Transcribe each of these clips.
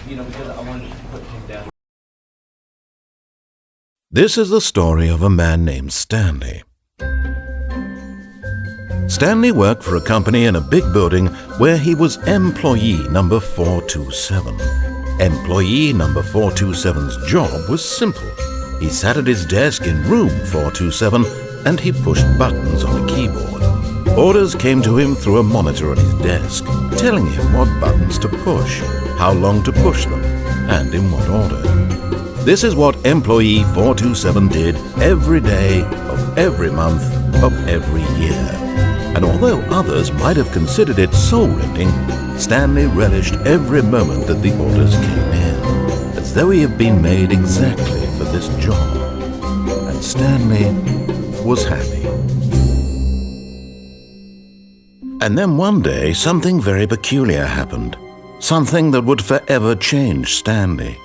because I wanted to put him down. This is the story of a man named Stanley. Stanley worked for a company in a big building where he was employee number 427. Employee number 427's job was simple. He sat at his desk in room 427 and he pushed buttons on a keyboard. Orders came to him through a monitor on his desk, telling him what buttons to push, how long to push them, and in what order. This is what employee 427 did every day of every month of every year. And although others might have considered it soul-rending, Stanley relished every moment that the orders came in, as though he had been made exactly for this job. And Stanley was happy. And then one day, something very peculiar happened. Something that would forever change Stanley.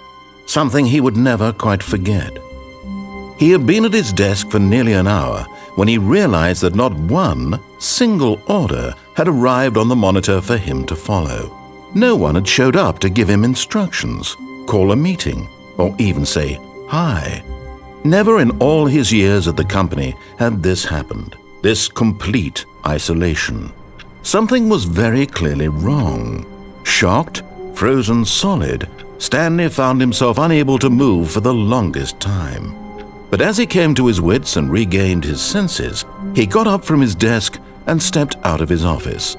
Something he would never quite forget. He had been at his desk for nearly an hour when he realized that not one single order had arrived on the monitor for him to follow. No one had showed up to give him instructions, call a meeting, or even say hi. Never in all his years at the company had this happened, this complete isolation. Something was very clearly wrong. Shocked, frozen solid, Stanley found himself unable to move for the longest time. But as he came to his wits and regained his senses, he got up from his desk and stepped out of his office.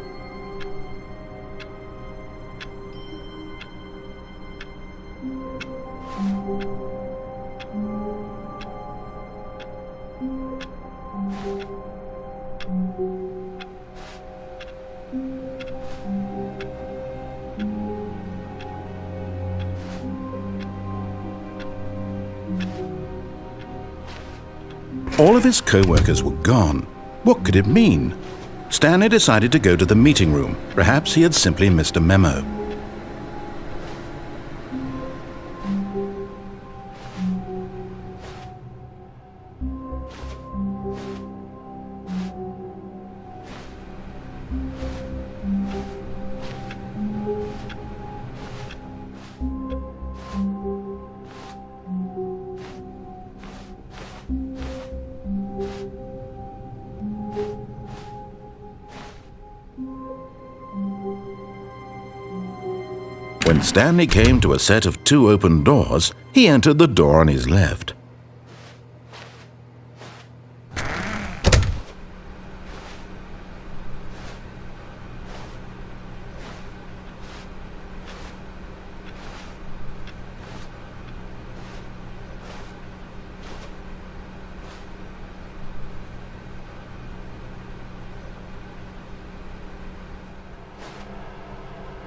All of his co-workers were gone. What could it mean? Stanley decided to go to the meeting room. Perhaps he had simply missed a memo. When Stanley came to a set of 2 open doors, he entered the door on his left.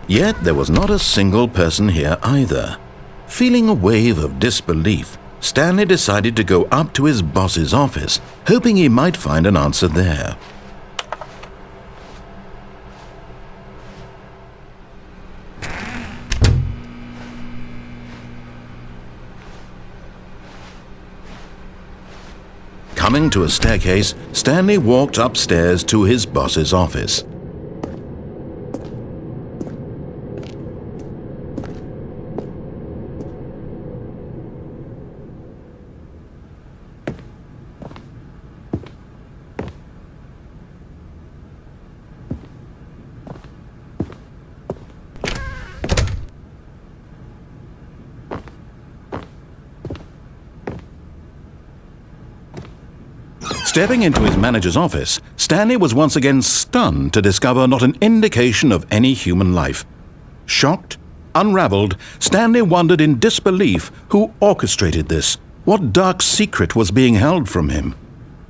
Yet there was not a single person here either. Feeling a wave of disbelief, Stanley decided to go up to his boss's office, hoping he might find an answer there. Coming to a staircase, Stanley walked upstairs to his boss's office. Stepping into his manager's office, Stanley was once again stunned to discover not an indication of any human life. Shocked, unraveled, Stanley wondered in disbelief who orchestrated this, what dark secret was being held from him.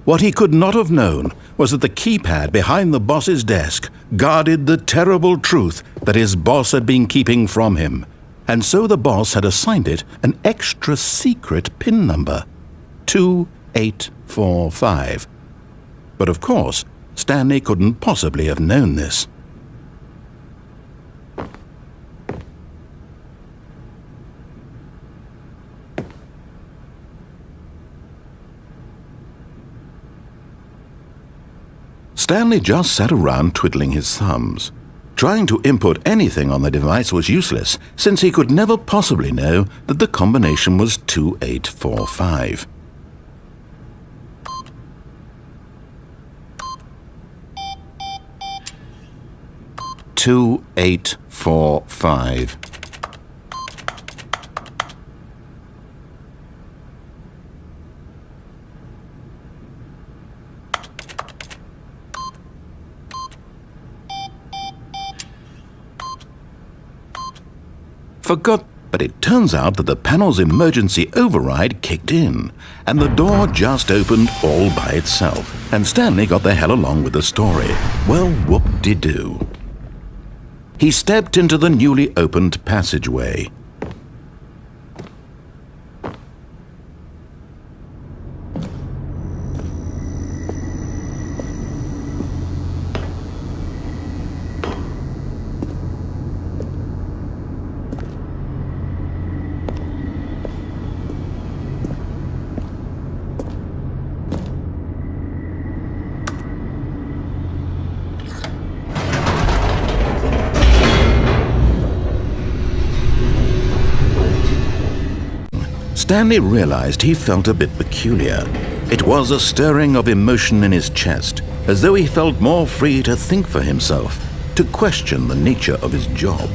What he could not have known was that the keypad behind the boss's desk guarded the terrible truth that his boss had been keeping from him, and so the boss had assigned it an extra secret PIN number, 2845. But of course, Stanley couldn't possibly have known this. Stanley just sat around twiddling his thumbs, Trying to input anything on the device was useless, since he could never possibly know that the combination was 2845. Two, 8, 4, 5. Forgot, but it turns out that the panel's emergency override kicked in, and the door just opened all by itself, and Stanley got the hell along with the story. Well, whoop-de-doo. He stepped into the newly opened passageway. Stanley realized he felt a bit peculiar. It was a stirring of emotion in his chest, as though he felt more free to think for himself, to question the nature of his job.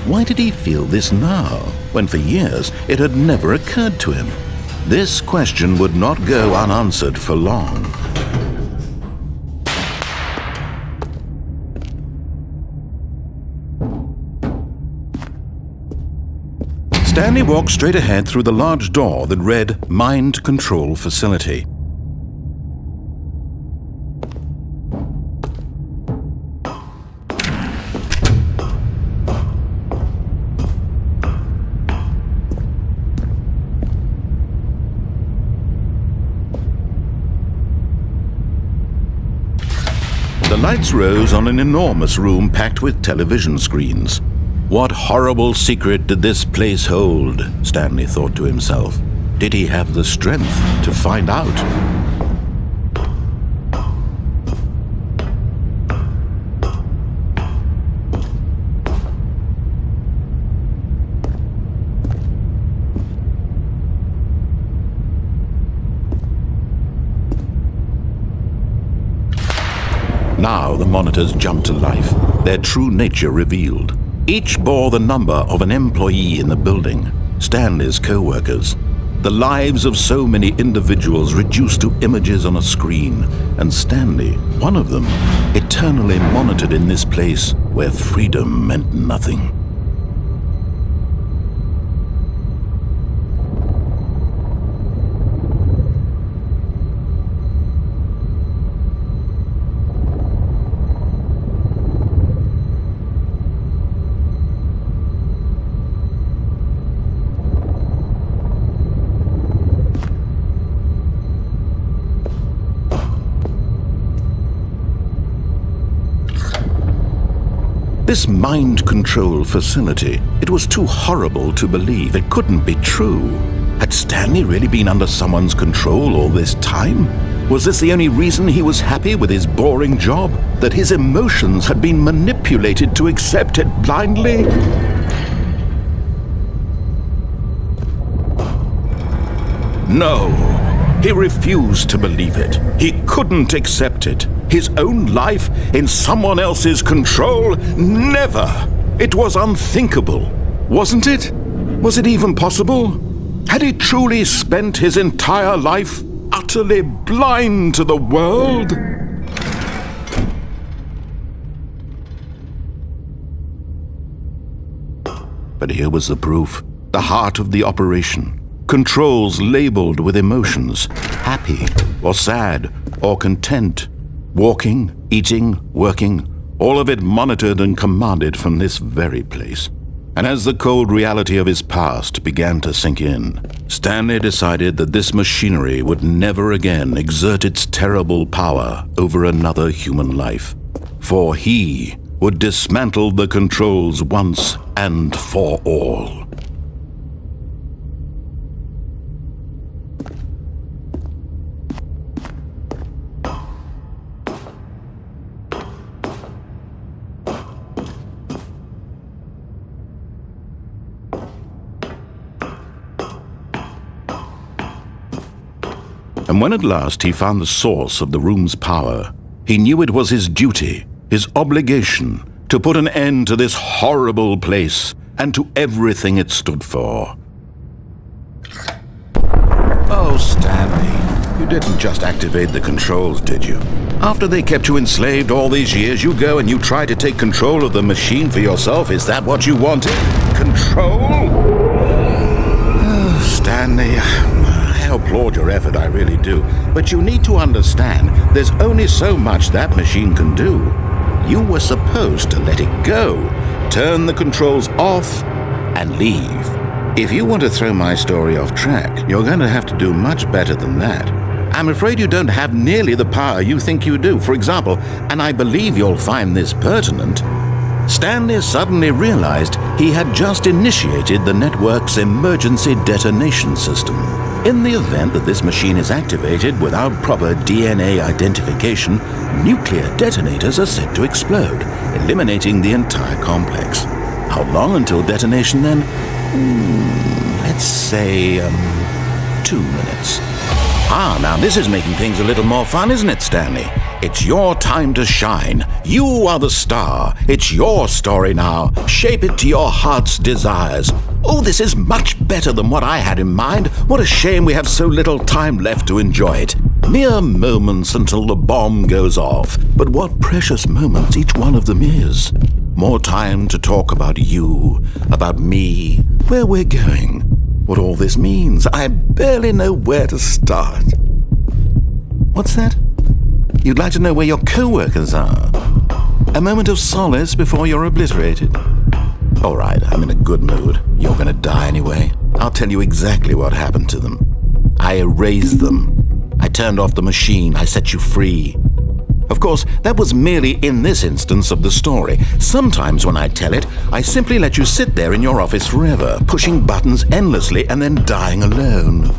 Why did he feel this now, when for years it had never occurred to him? This question would not go unanswered for long. Stanley walked straight ahead through the large door that read Mind Control Facility. The lights rose on an enormous room packed with television screens. What horrible secret did this place hold? Stanley thought to himself. Did he have the strength to find out? Now the monitors jumped to life, their true nature revealed. Each bore the number of an employee in the building, Stanley's co-workers. The lives of so many individuals reduced to images on a screen, and Stanley, one of them, eternally monitored in this place where freedom meant nothing. This mind control facility, it was too horrible to believe. It couldn't be true. Had Stanley really been under someone's control all this time? Was this the only reason he was happy with his boring job? That his emotions had been manipulated to accept it blindly? No, he refused to believe it. He couldn't accept it. His own life in someone else's control? Never! It was unthinkable. Wasn't it? Was it even possible? Had he truly spent his entire life utterly blind to the world? But here was the proof. The heart of the operation. Controls labeled with emotions. Happy, or sad, or content. Walking, eating, working, all of it monitored and commanded from this very place. And as the cold reality of his past began to sink in, Stanley decided that this machinery would never again exert its terrible power over another human life. For he would dismantle the controls once and for all. And when at last he found the source of the room's power, he knew it was his duty, his obligation, to put an end to this horrible place and to everything it stood for. Oh, Stanley, you didn't just activate the controls, did you? After they kept you enslaved all these years, you go and you try to take control of the machine for yourself. Is that what you wanted? Control? Oh, Stanley, I applaud your effort, I really do. But you need to understand, there's only so much that machine can do. You were supposed to let it go, turn the controls off, and leave. If you want to throw my story off track, you're going to have to do much better than that. I'm afraid you don't have nearly the power you think you do. For example, and I believe you'll find this pertinent, Stanley suddenly realized he had just initiated the network's emergency detonation system. In the event that this machine is activated without proper DNA identification, nuclear detonators are set to explode, eliminating the entire complex. How long until detonation then? Let's say, 2 minutes. Now this is making things a little more fun, isn't it, Stanley? It's your time to shine. You are the star. It's your story now. Shape it to your heart's desires. Oh, this is much better than what I had in mind. What a shame we have so little time left to enjoy it. Mere moments until the bomb goes off. But what precious moments each one of them is. More time to talk about you, about me, where we're going, what all this means. I barely know where to start. What's that? You'd like to know where your co-workers are? A moment of solace before you're obliterated? All right, I'm in a good mood. You're gonna die anyway. I'll tell you exactly what happened to them. I erased them. I turned off the machine. I set you free. Of course, that was merely in this instance of the story. Sometimes when I tell it, I simply let you sit there in your office forever, pushing buttons endlessly and then dying alone.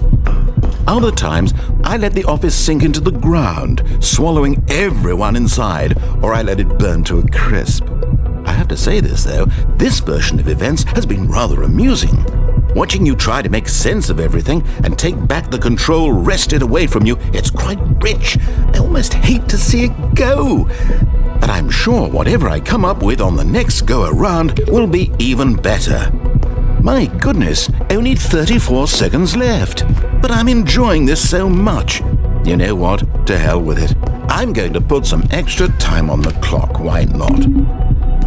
Other times, I let the office sink into the ground, swallowing everyone inside, or I let it burn to a crisp. I have to say this, though, this version of events has been rather amusing. Watching you try to make sense of everything and take back the control wrested away from you, it's quite rich. I almost hate to see it go. But I'm sure whatever I come up with on the next go-around will be even better. My goodness, only 34 seconds left. But I'm enjoying this so much. You know what? To hell with it. I'm going to put some extra time on the clock, why not?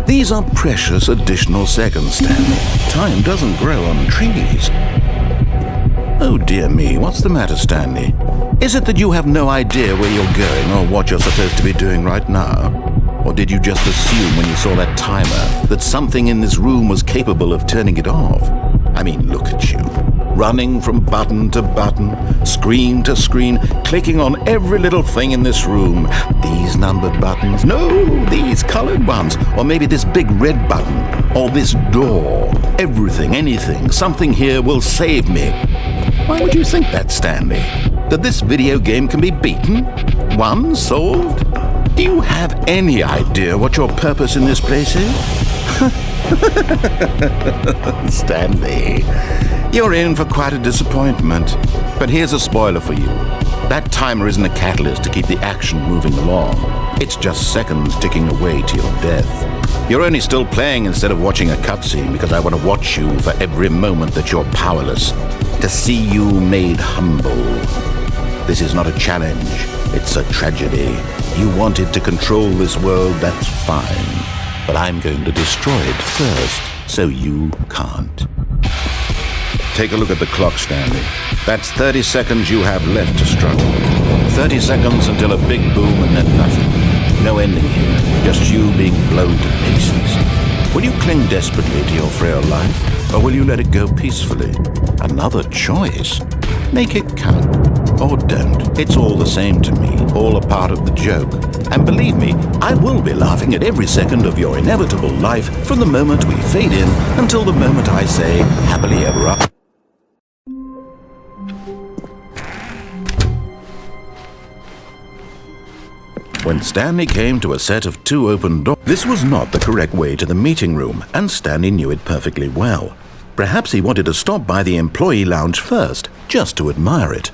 These are precious additional seconds, Stanley. Time doesn't grow on trees. Oh dear me, what's the matter, Stanley? Is it that you have no idea where you're going or what you're supposed to be doing right now? Or did you just assume when you saw that timer that something in this room was capable of turning it off? I mean, look at you. Running from button to button, screen to screen, clicking on every little thing in this room. These numbered buttons, no, these colored ones, or maybe this big red button, or this door. Everything, anything, something here will save me. Why would you think that, Stanley? That this video game can be beaten? Won? Solved? Do you have any idea what your purpose in this place is? Stanley, you're in for quite a disappointment. But here's a spoiler for you. That timer isn't a catalyst to keep the action moving along. It's just seconds ticking away to your death. You're only still playing instead of watching a cutscene because I want to watch you for every moment that you're powerless. To see you made humble. This is not a challenge. It's a tragedy. You wanted to control this world, that's fine. But I'm going to destroy it first, so you can't. Take a look at the clock, Stanley. That's 30 seconds you have left to struggle. 30 seconds until a big boom and then nothing. No ending here, just you being blown to pieces. Will you cling desperately to your frail life, or will you let it go peacefully? Another choice. Make it count. Or don't. It's all the same to me, all a part of the joke. And believe me, I will be laughing at every second of your inevitable life from the moment we fade in until the moment I say, happily ever after. When Stanley came to a set of 2 open doors, this was not the correct way to the meeting room, and Stanley knew it perfectly well. Perhaps he wanted to stop by the employee lounge first, just to admire it.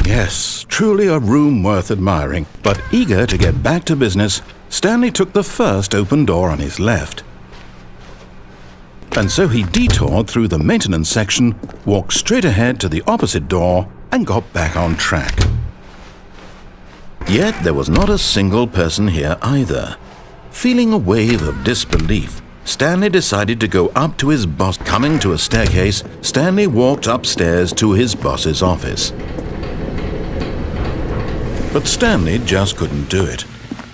Yes, truly a room worth admiring. But eager to get back to business, Stanley took the first open door on his left. And so he detoured through the maintenance section, walked straight ahead to the opposite door, and got back on track. Yet there was not a single person here either. Feeling a wave of disbelief, Stanley decided to go up to his boss. Coming to a staircase, Stanley walked upstairs to his boss's office. But Stanley just couldn't do it.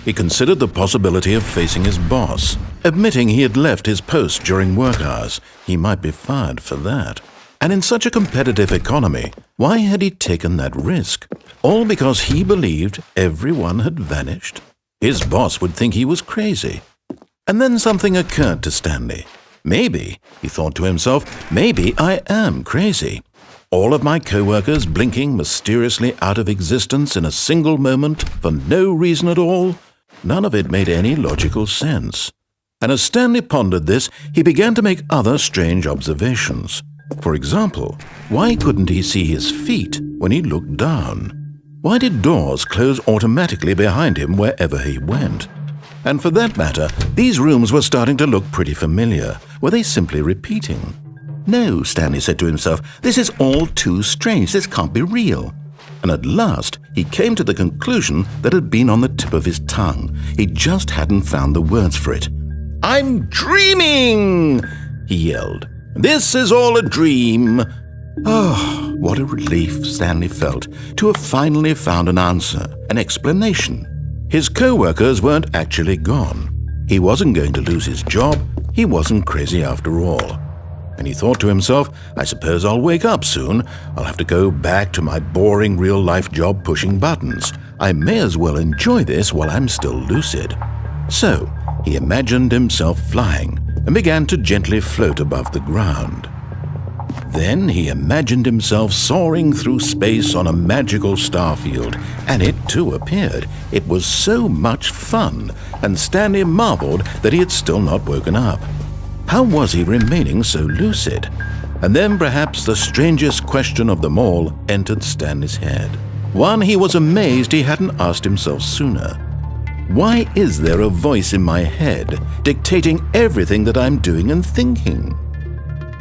He considered the possibility of facing his boss. Admitting he had left his post during work hours, he might be fired for that. And in such a competitive economy, why had he taken that risk? All because he believed everyone had vanished? His boss would think he was crazy. And then something occurred to Stanley. Maybe, he thought to himself, maybe I am crazy. All of my co-workers blinking mysteriously out of existence in a single moment for no reason at all? None of it made any logical sense. And as Stanley pondered this, he began to make other strange observations. For example, why couldn't he see his feet when he looked down? Why did doors close automatically behind him wherever he went? And for that matter, these rooms were starting to look pretty familiar. Were they simply repeating? No, Stanley said to himself, this is all too strange. This can't be real. And at last, he came to the conclusion that had been on the tip of his tongue. He just hadn't found the words for it. "I'm dreaming!" he yelled. "This is all a dream." Oh, what a relief Stanley felt to have finally found an answer, an explanation. His co-workers weren't actually gone. He wasn't going to lose his job. He wasn't crazy after all. And he thought to himself, I suppose I'll wake up soon. I'll have to go back to my boring real-life job pushing buttons. I may as well enjoy this while I'm still lucid. So, he imagined himself flying and began to gently float above the ground. Then he imagined himself soaring through space on a magical starfield, and it too appeared. It was so much fun, and Stanley marveled that he had still not woken up. How was he remaining so lucid? And then perhaps the strangest question of them all entered Stanley's head. One he was amazed he hadn't asked himself sooner. Why is there a voice in my head dictating everything that I'm doing and thinking?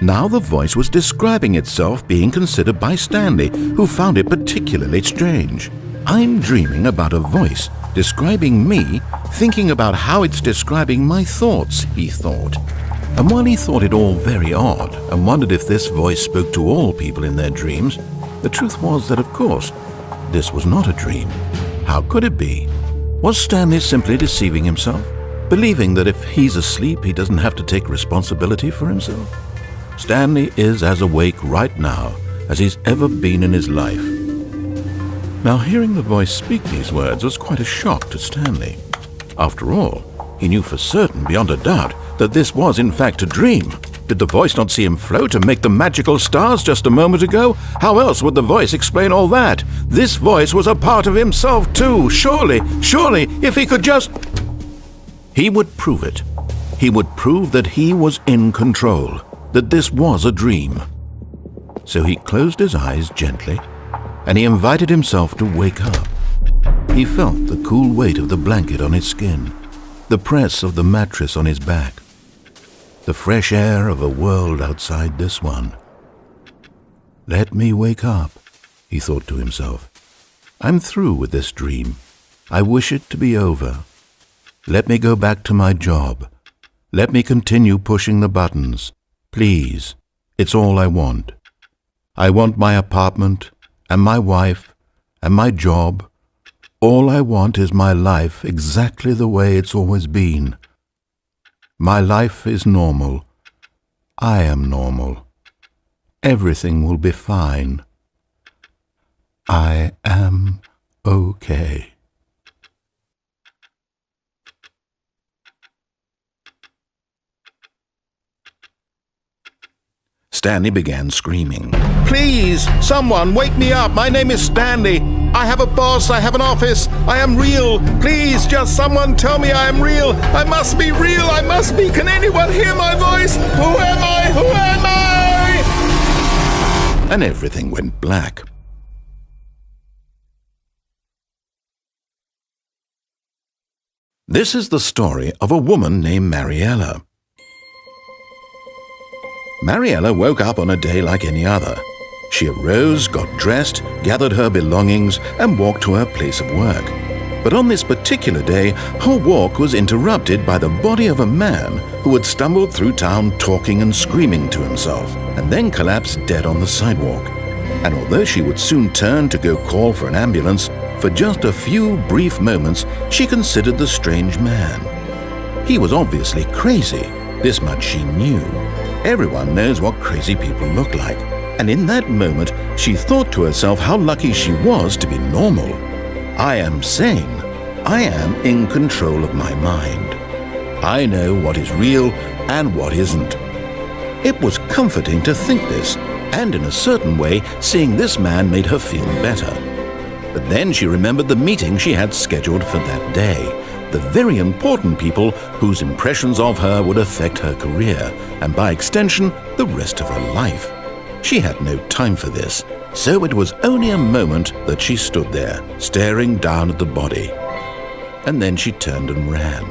Now the voice was describing itself being considered by Stanley, who found it particularly strange. I'm dreaming about a voice describing me, thinking about how it's describing my thoughts, he thought. And while he thought it all very odd and wondered if this voice spoke to all people in their dreams, the truth was that, of course, this was not a dream. How could it be? Was Stanley simply deceiving himself, believing that if he's asleep, he doesn't have to take responsibility for himself? Stanley is as awake right now as he's ever been in his life. Now, hearing the voice speak these words was quite a shock to Stanley. After all, he knew for certain, beyond a doubt, that this was in fact a dream. Did the voice not see him float and make the magical stars just a moment ago? How else would the voice explain all that? This voice was a part of himself too. Surely, if he could just... He would prove it. He would prove that he was in control, that this was a dream. So he closed his eyes gently, and he invited himself to wake up. He felt the cool weight of the blanket on his skin, the press of the mattress on his back, the fresh air of a world outside this one. Let me wake up, he thought to himself. I'm through with this dream. I wish it to be over. Let me go back to my job. Let me continue pushing the buttons. Please, it's all I want. I want my apartment and my wife and my job. All I want is my life exactly the way it's always been. My life is normal. I am normal. Everything will be fine. I am okay. Stanley began screaming. Please, someone wake me up. My name is Stanley. I have a boss. I have an office. I am real. Please, just someone tell me I am real. I must be real. I must be. Can anyone hear my voice? Who am I? Who am I? And everything went black. This is the story of a woman named Mariella. Mariella woke up on a day like any other. She arose, got dressed, gathered her belongings, and walked to her place of work. But on this particular day, her walk was interrupted by the body of a man who had stumbled through town talking and screaming to himself, and then collapsed dead on the sidewalk. And although she would soon turn to go call for an ambulance, for just a few brief moments she considered the strange man. He was obviously crazy, this much she knew. Everyone knows what crazy people look like, and in that moment she thought to herself how lucky she was to be normal. I am sane. I am in control of my mind. I know what is real and what isn't. It was comforting to think this, and in a certain way, seeing this man made her feel better. But then she remembered the meeting she had scheduled for that day, the very important people whose impressions of her would affect her career, and by extension, the rest of her life. She had no time for this, so it was only a moment that she stood there, staring down at the body. And then she turned and ran.